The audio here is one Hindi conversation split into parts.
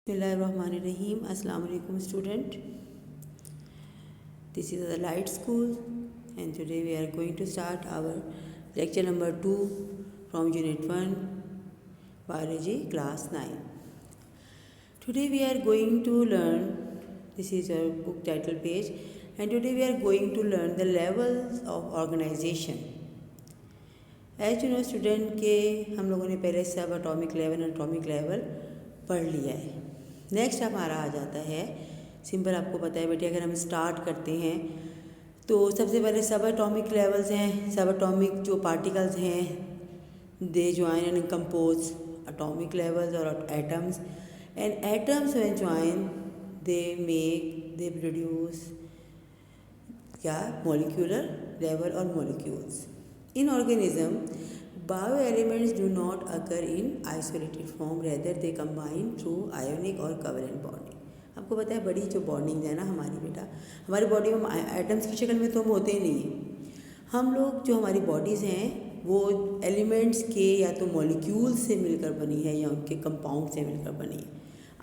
Bismillahirrahmanirrahim. Assalamu alaikum student. This is the Light School and today we are going to start our lecture number 2 from Unit 1 Biology class 9. Today we are going to learn, this is your book title page, and today we are going to learn the levels of organization. As you know student के हम लोगों ने पहले सब एटॉमिक लेवल पढ़ लिया है. नेक्स्ट हमारा आ जाता है सिंपल. आपको पता है बेटे, अगर हम स्टार्ट करते हैं तो सबसे पहले सब एटॉमिक लेवल्स हैं. सब एटॉमिक जो पार्टिकल्स हैं they join and compose atomic levels और atoms, and atoms when join they produce क्या मॉलिक्यूलर लेवल और molecules. In organism Bioelements do not occur in isolated form, rather they combine through ionic or covalent bonding. आपको पता है बड़ी जो बॉन्डिंग है ना हमारी बेटा, हमारी बॉडी में एटम्स की शक्ल में तो हम होते ही नहीं हैं. हम लोग जो हमारी बॉडीज़ हैं वो एलिमेंट्स के या तो मॉलिक्यूल से मिलकर बनी है या उनके कंपाउंड से मिलकर बनी है.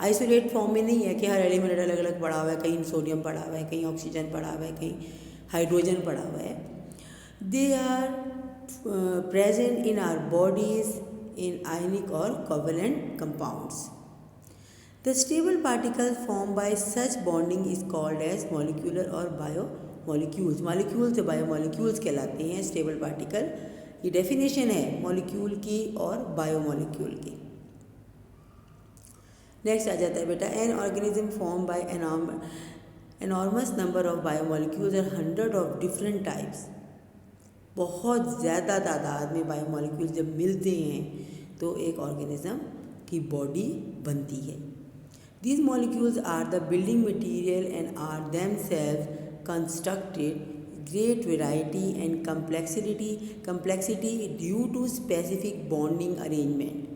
आइसोलेट फॉर्म में नहीं है कि हर एलिमेंट अलग अलग पड़ा हुआ है, कहीं सोडियम पड़ा हुआ है, कहीं ऑक्सीजन पड़ा हुआ है, कहीं हाइड्रोजन पड़ा हुआ है. They are present in our bodies in ionic or covalent compounds. The stable particles formed by such bonding is called as molecular or biomolecules. Molecules से biomolecules कहलाते हैं stable particle. ये definition है molecule की और biomolecule की. Next आ जाता है बेटा, an organism formed by enormous number of biomolecules or hundred of different types. बहुत ज़्यादा तादाद में बायोमॉलिक्यूल्स जब मिलते हैं तो एक ऑर्गेनिज्म की बॉडी बनती है. These molecules are the building material and are themselves constructed great variety and complexity due to specific bonding arrangement.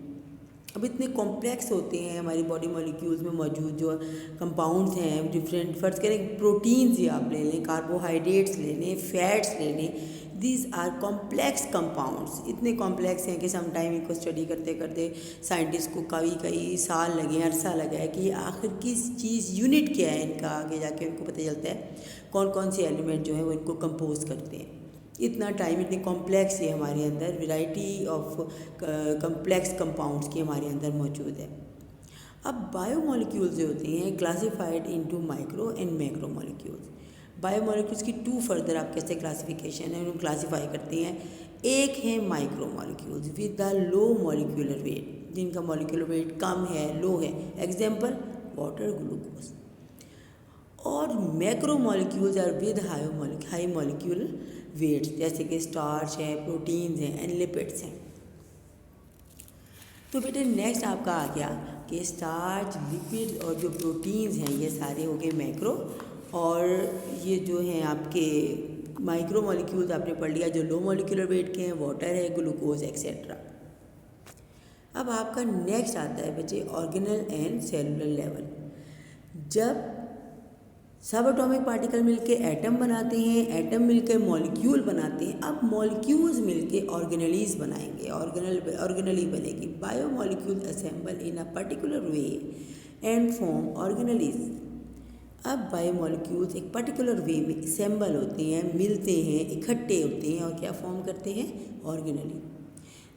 अब इतने कॉम्प्लेक्स होते हैं हमारी बॉडी मॉलिक्यूल्स में मौजूद जो कंपाउंड्स हैं डिफरेंट. फर्स्ट करें प्रोटीन्स ही आप ले लें, कार्बोहाइड्रेट्स ले लें, फैट्स ले लें. These are complex compounds. इतने कॉम्प्लेक्स हैं कि सम टाइम इनको स्टडी करते करते साइंटिस्ट को कई साल लगे, अरसा लगा है कि आखिर किस चीज़ यूनिट क्या है इनका. आगे जाके उनको पता चलता है कौन कौन से एलिमेंट जो है वो इनको कंपोज करते हैं. इतना टाइम, इतने कॉम्प्लेक्स है हमारे अंदर, वैरायटी ऑफ कॉम्प्लेक्स कंपाउंड्स की हमारे अंदर मौजूद है. अब बायोमॉलिक्यूल्स जो होते हैं classified into micro and macro molecules. Biomolecules की टू फर्दर आप कैसे क्लासिफिकेशन है उनको क्लासीफाई करते हैं. एक है micro molecules with the low molecular weight, जिनका मॉलिक्यूलर वेट कम है, लो है. Example water, glucose. और macro molecules are with high molecular weights, जैसे कि स्टार्च है, प्रोटीन्स हैं एंड लिपिड्स हैं. तो बेटे नेक्स्ट आपका आ गया कि स्टार्च, लिपिड्स और जो प्रोटीन्स हैं ये सारे हो गए मैक्रो, और ये जो हैं आपके माइक्रो मॉलिक्यूल्स आपने पढ़ लिया जो लो मॉलिक्यूलर वेट के हैं, वाटर है, ग्लूकोज एक्सेट्रा. अब आपका नेक्स्ट आता है बच्चे ऑर्गेनल एंड सेलुलर लेवल. जब सब एटॉमिक पार्टिकल मिलके एटम बनाते हैं, एटम मिलकर मॉलिक्यूल बनाते हैं. अब मॉलिक्यूल्स मिलके ऑर्गेनलीज बनाएंगे, ऑर्गेनली बनेगी. Biomolecule assemble in a particular way and form organelles. अब बायोमॉलिक्यूल्स एक पर्टिकुलर वे में असेंबल होते हैं, मिलते हैं, इकट्ठे होते हैं और क्या फॉर्म करते हैं, organelle.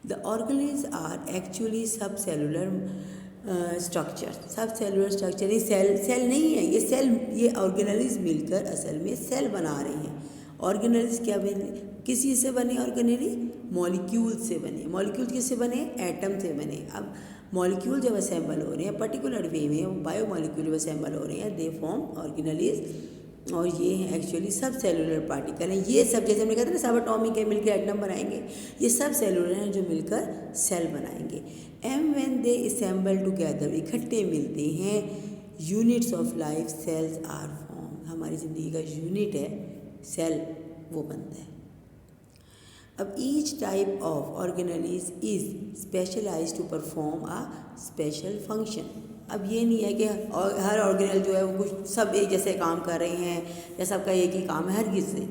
The organelles are actually sub cellular structure. Sub cellular structure, ये सेल नहीं है, ये सेल, ये ऑर्गेनलीज मिलकर असल में सेल बना रहे हैं. ऑर्गेनलीज क्या बने, किसी से बने ऑर्गेनली, मॉलिक्यूल से बने. मॉलिक्यूल किससे बने, एटम से बने. अब मॉलिक्यूल जब असेंबल हो रहे हैं पर्टिकुलर वे में, बायोमॉलिक्यूल असेंबल हो रहे हैं, दे फॉर्म ऑर्गेनलीज. और ये हैं एक्चुअली सब सेलुलर पार्टिकल हैं. ये सब जैसे हमने कहते हैं ना सब एटॉमिक है मिलकर एटम बनाएंगे, ये सब सेलुलर हैं जो मिलकर सेल बनाएंगे. And when they assemble together, इकट्ठे मिलते हैं, units of life cells are form. हमारी ज़िंदगी का यूनिट है सेल, वो बनता है. अब each type of organelles is specialise to perform a special function. अब ये नहीं है कि हर ऑर्गेनल जो है वो कुछ सब एक जैसे काम कर रहे हैं या सबका एक ही काम है, हर किसी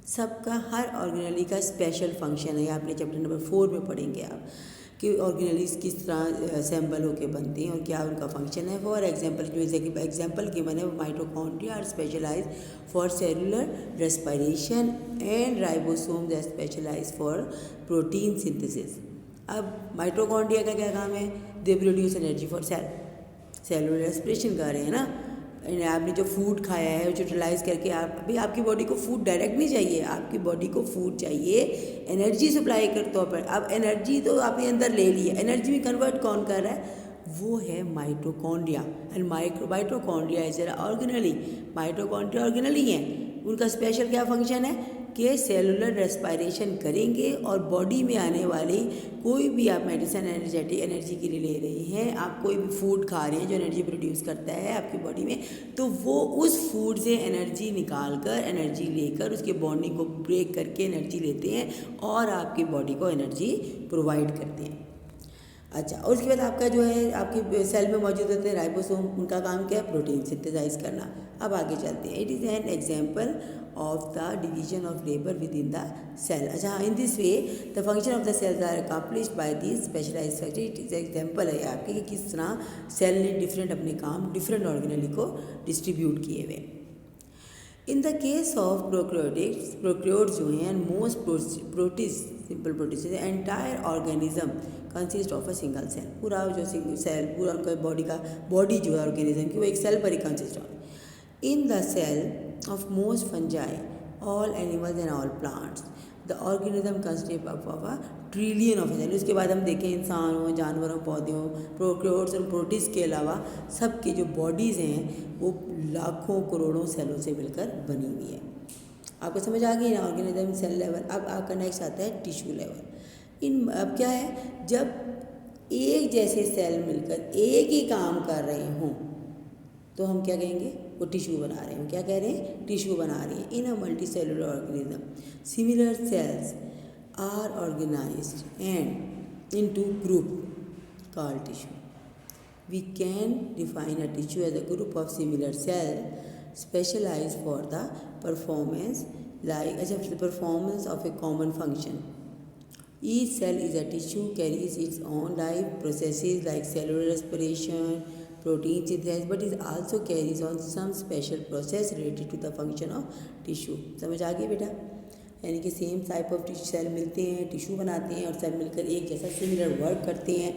सबका हर ऑर्गेनली का स्पेशल फंक्शन है. आपने चैप्टर नंबर 4 में पढ़ेंगे आप. कि ऑर्गेनेल्स किस तरह असेंबल होकर बनते हैं और क्या उनका फंक्शन है। फॉर एग्जांपल जो एग्जांपल की मैंने mitochondria are specialise for cellular respiration and ribosomes are specialise for protein synthesis. अब माइटोकॉन्ड्रिया का क्या काम है? They produce energy for cellular respiration कर रहे हैं ना। आपने जो फूड खाया है जो यूटिलाइज करके आप अभी आपकी बॉडी को फूड डायरेक्ट नहीं चाहिए, आपकी बॉडी को फूड चाहिए एनर्जी सप्लाई के तौर पर। अब एनर्जी तो आपने अंदर ले ली है, एनर्जी में कन्वर्ट कौन कर रहा है? वो है mitochondria. And mitochondria is organelle, mitochondria organelle हैं। उनका स्पेशल क्या फंक्शन है कि सेलुलर रेस्पिरेशन करेंगे और बॉडी में आने वाली कोई भी आप मेडिसिन एनर्जेटिक एनर्जी के लिए ले रहे हैं, आप कोई भी फूड खा रहे हैं जो एनर्जी प्रोड्यूस करता है आपकी बॉडी में, तो वो उस फूड से एनर्जी निकाल कर एनर्जी लेकर उसके बॉन्डिंग को ब्रेक करके एनर्जी लेते हैं और आपकी बॉडी को एनर्जी प्रोवाइड करते हैं। अच्छा, और उसके बाद आपका जो है आपके सेल में मौजूद होते हैं राइबोसोम, उनका काम क्या है? प्रोटीन सिंथेसाइज करना। अब आगे चलते हैं। It is an example of the division of labor within the cell. अच्छा, in this way the function of the cells are accomplished by these specialized structure. It is example है आपके कि किस तरह सेल ने डिफरेंट अपने काम डिफरेंट ऑर्गेनेली को डिस्ट्रीब्यूट किए हुए। In the case of prokaryotes जो हैं most protist simple protist entire organism consist of a single cell. पूरा जो सेल पूरा उनका बॉडी जो है ऑर्गेनिज्म की वो एक सेल पर ही कंसिस्ट हो। In the cell of most fungi, all animals and all plants, the organism consists of a trillion of cells। उसके बाद हम देखें इंसान हो, जानवर हो, पौधे हो, प्रोक्रियोट्स और प्रोटिस्ट के अलावा सबके जो बॉडीज़ हैं वो लाखों करोड़ों सेलों से मिलकर बनी हुई है। आपको समझ आ गई ना ऑर्गेनिज्म सेल लेवल। अब आपका नेक्स्ट आता है टिश्यू लेवल। इन अब क्या है, जब एक जैसे सेल मिलकर एक ही काम कर रहे हों तो हम क्या कहेंगे? वो टिश्यू बना रहे हैं। क्या कह रहे हैं? टिश्यू बना रही है। In a multi cellular organism similar cells are organized and into group called tissue. We can define a tissue as a group of similar cell specialized for the performance performance of a common function. Each cell is a tissue, carries its own life processes like cellular respiration, protein synthesis, but it also carries on some special process related to the function of tissue। समझ आ गई बेटा? यानी कि सेम टाइप ऑफ सेल मिलते हैं, टिश्यू बनाते हैं और सब मिलकर एक जैसा सिमिलर वर्क करते हैं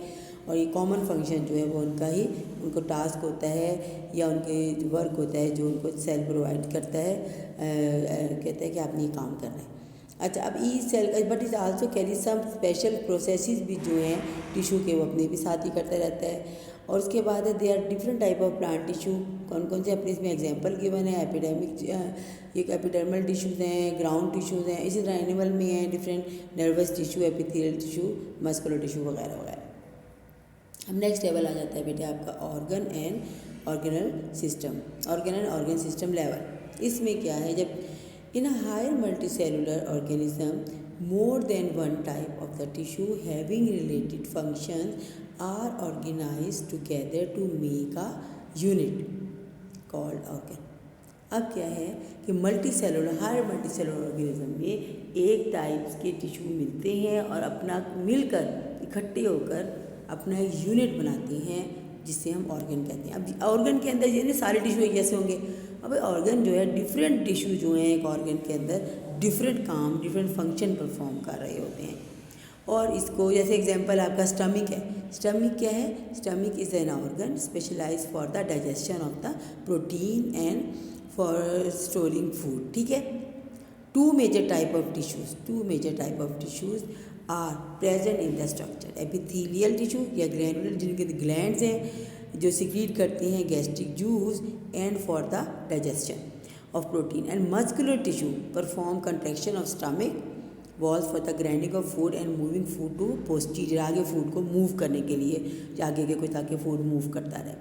और ये कॉमन फंक्शन जो है वो उनका ही उनको टास्क होता है या उनके वर्क होता है जो उनको सेल प्रोवाइड करता है। कहता है कि आपने ये काम करना है। अच्छा, अब ई सेल का but is also carry some special processes भी जो हैं टिश्यू के वो अपने भी साथ ही करता रहता है। और उसके बाद है they are different type of plant tissue. कौन कौन से अपने इसमें एग्जांपल गिवन है? एक एपिडर्मल टिश्यूज़ हैं, ग्राउंड टिश्यूज़ हैं, इसी तरह एनिमल में हैं different nervous tissue, epithelial tissue, muscular tissue वगैरह वगैरह। अब नेक्स्ट लेवल आ जाता है बेटे आपका organ and organelle system, organ and organ system level. इसमें क्या है, जब in a higher multicellular organism more than one type of the tissue having related functions are organized together to make a unit called organ। अब क्या है कि हायर मल्टीसेलुलर ऑर्गेनिज्म में एक टाइप्स के टिश्यू मिलते हैं और अपना मिलकर इकट्ठे होकर अपना एक यूनिट बनाते हैं जिसे हम ऑर्गन कहते हैं। अब ऑर्गन के अंदर ये सारे टिश्यू एक जैसे होंगे। अब ऑर्गन जो है डिफरेंट टिश्यू जो हैं एक ऑर्गन के अंदर डिफरेंट काम डिफरेंट फंक्शन परफॉर्म कर रहे होते हैं। और इसको जैसे एग्जांपल आपका स्टमक है। स्टमक क्या है? Stomach is an organ specialise for the digestion of the protein and for storing food. ठीक है। Two major type of tissues are present in the structure. Epithelial tissue या ग्रैनुलर जिनके ग्लैंड्स हैं जो सिक्रीट करती हैं gastric juice and for the digestion of protein. And muscular tissue perform contraction of stomach walls for the grinding of food and moving food to posterior, आगे फूड को मूव करने के लिए आगे के कुछ ताकि फूड मूव करता रहे।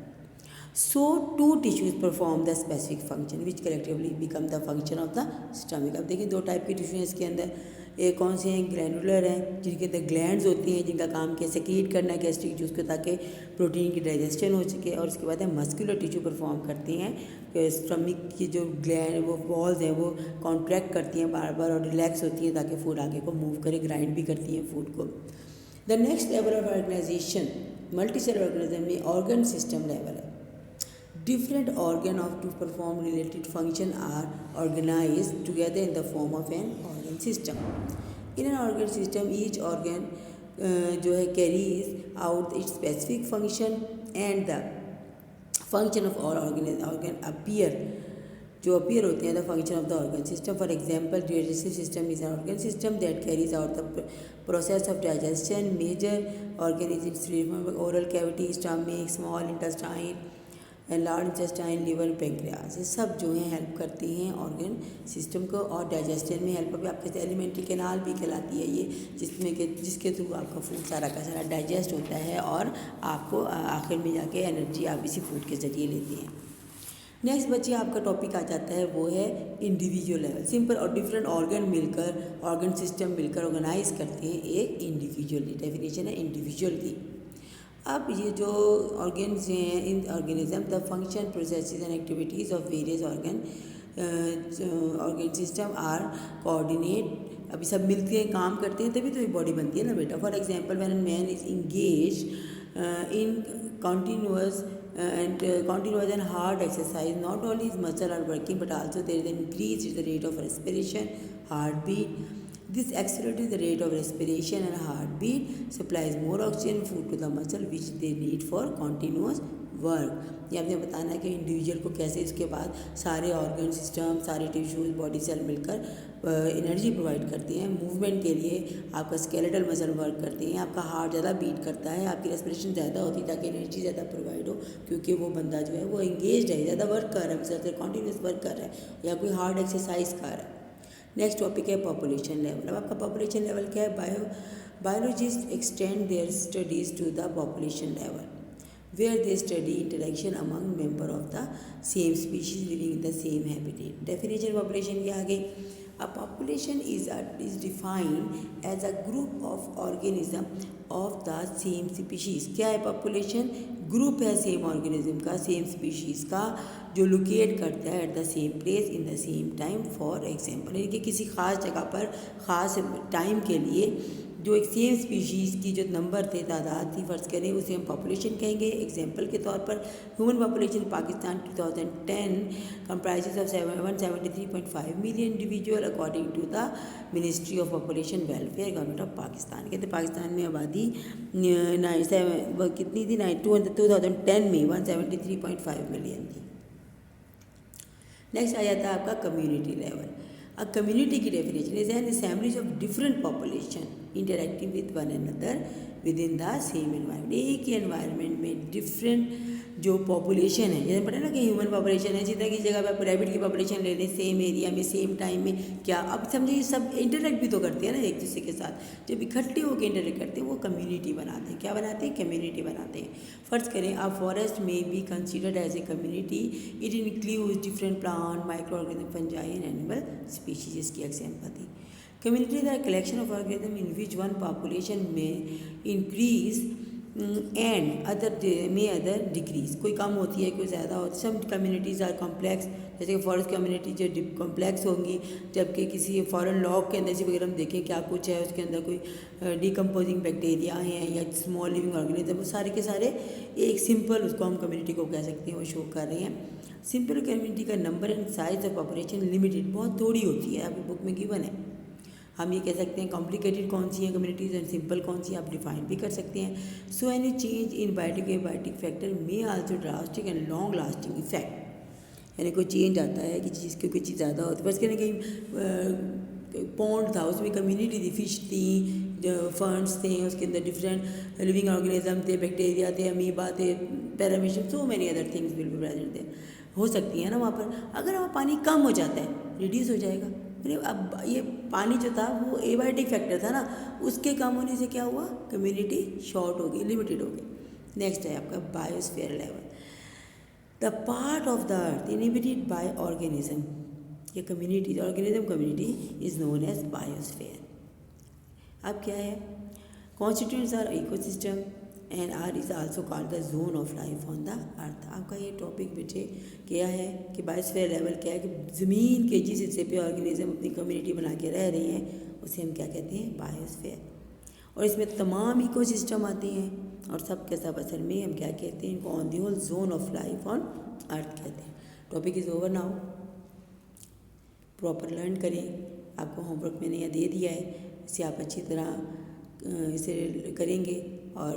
So two tissues perform the specific function which collectively become the function of the stomach. अब देखिए दो टाइप के टिश्यू हैं इसके अंदर। एक कौन से हैं? ग्रैनुलर हैं जिनके अंदर ग्लैंड्स होती हैं जिनका काम क्या सेक्रीट करना है गैस्ट्रिक जूस को ताकि प्रोटीन की डाइजेशन हो सके। और उसके बाद है मस्कुलर टिश्यू परफॉर्म करती हैं कि स्टमक की जो ग्लैंड वो वॉल्स हैं वो कॉन्ट्रैक्ट करती हैं बार बार और रिलैक्स होती हैं ताकि फूड आगे को मूव करे, ग्राइंड भी करती हैं फूड को। The next level of organisation multi cellular organism में ऑर्गन सिस्टम लेवल है. Different organ of to perform related function are organized together in the form of an organ system. In an organ system, each organ जो है carries out its specific function and the function of all organ appear जो appear होते हैं the function of the organ system. For example, digestive system is an organ system that carries out the process of digestion. Major organ is its oral cavity, stomach, small intestine, large intestine, liver, pancreas, ये सब जो है हेल्प करती हैं ऑर्गन सिस्टम को. और डाइजेशन में हेल्प भी आपके एलिमेंट्री कैनाल भी कहलाती है ये, जिसमें के जिसके थ्रू आपका फूड सारा का सारा डाइजेस्ट होता है और आपको आखिर में जाके एनर्जी आप इसी फूड के ज़रिए लेते हैं. नेक्स्ट बच्चे आपका टॉपिक आ जाता है वो है इंडिविजुअल लेवल. सिंपल और डिफरेंट ऑर्गन मिलकर ऑर्गन सिस्टम मिलकर ऑर्गेनाइज करते हैं एक इंडिविजुअल. डेफिनेशन है इंडिविजुअल की. अब ये जो ऑर्गन्स हैं in organism the function processes and activities of various organ system are coordinate. अभी सब मिलते हैं काम करते हैं तभी तो ये बॉडी बनती है ना बेटा. For example when man is engage in continuous and hard exercise, not only his muscle are working but also there is an increase in the rate of respiration, heartbeat. This accelerates the rate of respiration and heartbeat, supplies more oxygen food to the muscle which they need for continuous work. ये आपने बताना है कि इंडिविजुअल को कैसे इसके बाद सारे ऑर्गन सिस्टम, सारे टिश्यूज, बॉडी सेल मिलकर एनर्जी प्रोवाइड करती हैं. मूवमेंट के लिए आपका स्केलेटल मसल वर्क करती हैं, आपका हार्ट ज़्यादा बीट करता है, आपकी रेस्पिरेशन ज़्यादा होती है ताकि एनर्जी ज़्यादा प्रोवाइड हो, क्योंकि वो बंदा जो है वो इंगेज है, ज़्यादा वर्क कर रहा है, मसल से कॉन्टीन्यूस वर्क कर रहा है या कोई हार्ड एक्सरसाइज कर रहा है. नेक्स्ट टॉपिक है पॉपुलेशन लेवल. अब आपका पॉपुलेशन लेवल क्या है? Biologist extend their studies to the population level where they study interaction among member of the same species living in the same habitat. Definition population की आ गई. A population is defined as a group of organism of the same species. क्या है population? ग्रुप है सेम ऑर्गेनिज्म का, सेम स्पीशीज़ का, जो लोकेट करता है at the same place in the same time. For example यानी कि किसी ख़ास जगह पर ख़ास टाइम के लिए जो एक सेम स्पीशीज़ की जो नंबर थे, तादाद थी, फ़र्ज़ करें उसे हम पॉपुलेशन कहेंगे. एग्जांपल के तौर पर human population Pakistan 2010 comprises of 173.5 million individual according to the ministry of population welfare government of Pakistan. कहते पाकिस्तान में आबादी कितनी थी? 2010 में 173.5 मिलियन थी. नेक्स्ट आ जाता है आपका कम्युनिटी लेवल. A community की definition is an assemblage of different population interacting with one another within the same environment. एक ही environment में different जो population है, जैसे पता है ना कि ह्यूमन पॉपुलेशन है, जितना की जगह पर रैबिट की पॉपुलेशन ले लें, सेम एरिया में सेम टाइम में, क्या अब समझिए सब इंटरेक्ट भी तो करते हैं ना एक दूसरे के साथ. जब इकट्ठे होकर इंटरेक्ट करते हैं वो कम्युनिटी बनाते हैं. क्या बनाते हैं? कम्युनिटी बनाते हैं. फ़र्ज़ करें आप फॉरेस्ट में be considered as a community. It includes different plant, micro organism, fungi and animal species. इसकी एग्जाम्पल थी. Communities are a collection of organisms in which one population may increase and other decrease. कोई कम होती है, कोई ज़्यादा होती है. Some communities are complex, जैसे कि फॉरेस्ट कम्युनिटी जो कॉम्प्लेक्स होंगी, जबकि किसी फॉरेन लॉग के अंदर से अगर हम देखें क्या कुछ है, उसके अंदर कोई डिकम्पोजिंग बैक्टीरिया हैं या स्मॉल लिविंग ऑर्गेनिज्म, सारे के सारे एक सिंपल उसको हम कम्युनिटी को कह सकते हैं, वो शो कर रहे हैं. सिंपल कम्युनिटी का number and size of population limited, बहुत थोड़ी होती है, आपकी बुक में गिवन है. हम ये कह सकते हैं कॉम्प्लिकेटेड कौन सी है कम्युनिटीज़ एंड सिंपल कौन सी, आप डिफाइन भी कर सकते हैं. So any change in biotic factor may also drastic and long lasting effect. यानी कोई चेंज आता है कि जिसकी कोई चीज़ ज़्यादा होती है. बस कहीं पॉन्ड था, उसमें कम्युनिटी थी, फिश थी, फर्न्स थे, उसके अंदर डिफरेंट लिविंग ऑर्गेनिज्म थे, बैक्टीरिया थे, अमीबा थे, paramecium, so many other things will be present थे. हो सकती है ना वहाँ पर. अगर वहाँ पानी कम हो जाता है, रिड्यूस हो जाएगा. अब ये पानी जो था वो एबायोटिक फैक्टर था ना, उसके कम होने से क्या हुआ? कम्युनिटी शॉर्ट हो गई, लिमिटेड हो गई. नेक्स्ट है आपका biosphere level. The part of the earth inhabited by organism, ये community organism community is known as biosphere. अब क्या है? Constituents are ecosystem and are is also called the zone of life on the earth. आपका ये टॉपिक बेटे क्या है कि बायोस्फीयर लेवल क्या है कि ज़मीन के जिस हिस्से पे ऑर्गेनिज्म अपनी कम्युनिटी बना के रह रहे हैं उसे हम क्या कहते हैं? बायोस्फीयर. और इसमें तमाम इकोसिस्टम आते हैं और सब के सब असल में हम क्या कहते हैं इनको on the whole zone of life on earth कहते हैं। Topic is over now. Proper learn करें। आपको होमवर्क मैंने यह दे दिया है, इसे आप अच्छी तरह इसे करेंगे और